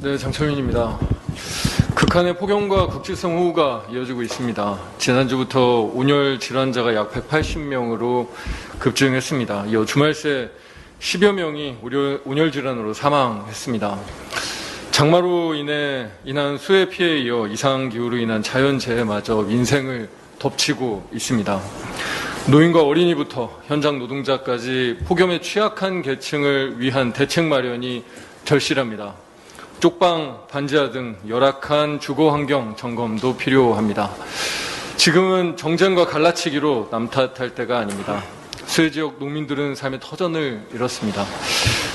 네, 장철민입니다. 극한의 폭염과 국지성 호우가 이어지고 있습니다. 지난주부터 온열 질환자가 약 180명으로 급증했습니다. 이어 주말 새 10여 명이 온열 질환으로 사망했습니다. 장마로 인한 수해 피해에 이어 이상기후로 인한 자연재해마저 민생을 덮치고 있습니다. 노인과 어린이부터 현장 노동자까지 폭염에 취약한 계층을 위한 대책 마련이 절실합니다. 쪽방, 반지하 등 열악한 주거 환경 점검도 필요합니다. 지금은 정쟁과 갈라치기로 남 탓할 때가 아닙니다. 수해 지역 농민들은 삶의 터전을 잃었습니다.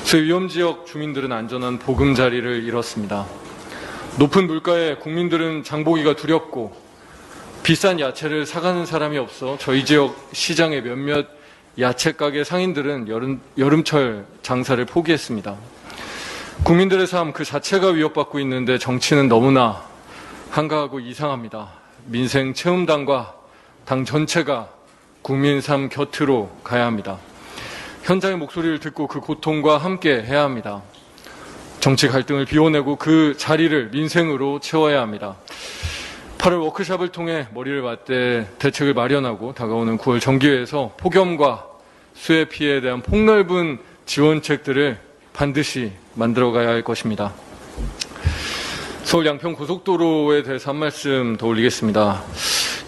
수해 위험 지역 주민들은 안전한 보금자리를 잃었습니다. 높은 물가에 국민들은 장보기가 두렵고 비싼 야채를 사가는 사람이 없어 저희 지역 시장의 몇몇 야채 가게 상인들은 여름철 장사를 포기했습니다. 국민들의 삶 그 자체가 위협받고 있는데 정치는 너무나 한가하고 이상합니다. 민생 체험단과 당 전체가 국민 삶 곁으로 가야 합니다. 현장의 목소리를 듣고 그 고통과 함께 해야 합니다. 정치 갈등을 비워내고 그 자리를 민생으로 채워야 합니다. 8월 워크숍을 통해 머리를 맞대 대책을 마련하고 다가오는 9월 정기회에서 폭염과 수해 피해에 대한 폭넓은 지원책들을 반드시 만들어가야 할 것입니다. 서울 양평 고속도로에 대해서 한 말씀 더 올리겠습니다.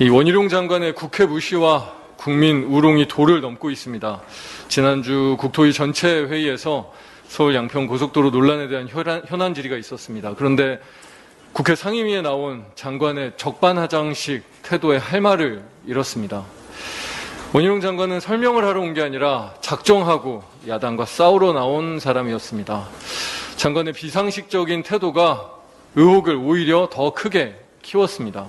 이 원희룡 장관의 국회 무시와 국민 우롱이 도를 넘고 있습니다. 지난주 국토위 전체 회의에서 서울 양평 고속도로 논란에 대한 현안 질의가 있었습니다. 그런데 국회 상임위에 나온 장관의 적반하장식 태도에 할 말을 잃었습니다. 원희룡 장관은 설명을 하러 온 게 아니라 작정하고 야당과 싸우러 나온 사람이었습니다. 장관의 비상식적인 태도가 의혹을 오히려 더 크게 키웠습니다.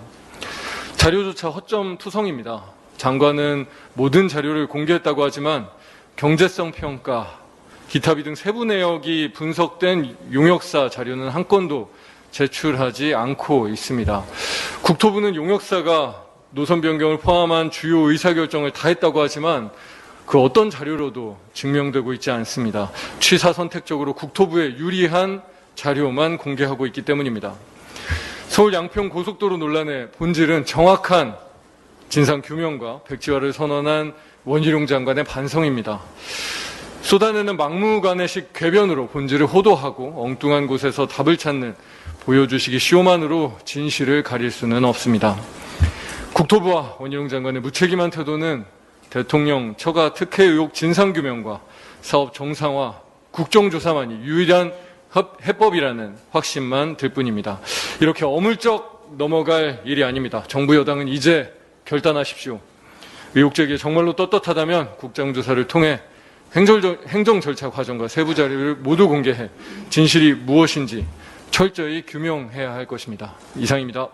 자료조차 허점투성입니다. 장관은 모든 자료를 공개했다고 하지만 경제성 평가, 기타비 등 세부 내역이 분석된 용역사 자료는 한 건도 제출하지 않고 있습니다. 국토부는 용역사가 노선 변경을 포함한 주요 의사결정을 다 했다고 하지만 그 어떤 자료로도 증명되고 있지 않습니다. 취사 선택적으로 국토부에 유리한 자료만 공개하고 있기 때문입니다. 서울 양평 고속도로 논란의 본질은 정확한 진상규명과 백지화를 선언한 원희룡 장관의 반성입니다. 쏟아내는 막무가내식 궤변으로 본질을 호도하고 엉뚱한 곳에서 답을 찾는 보여주시기 시오만으로 진실을 가릴 수는 없습니다. 국토부와 원희룡 장관의 무책임한 태도는 대통령 처가 특혜 의혹 진상규명과 사업 정상화, 국정조사만이 유일한 해법이라는 확신만 들 뿐입니다. 이렇게 어물쩍 넘어갈 일이 아닙니다. 정부 여당은 이제 결단하십시오. 의혹 제기에 정말로 떳떳하다면 국정조사를 통해 행정 절차 과정과 세부 자료를 모두 공개해 진실이 무엇인지 철저히 규명해야 할 것입니다. 이상입니다.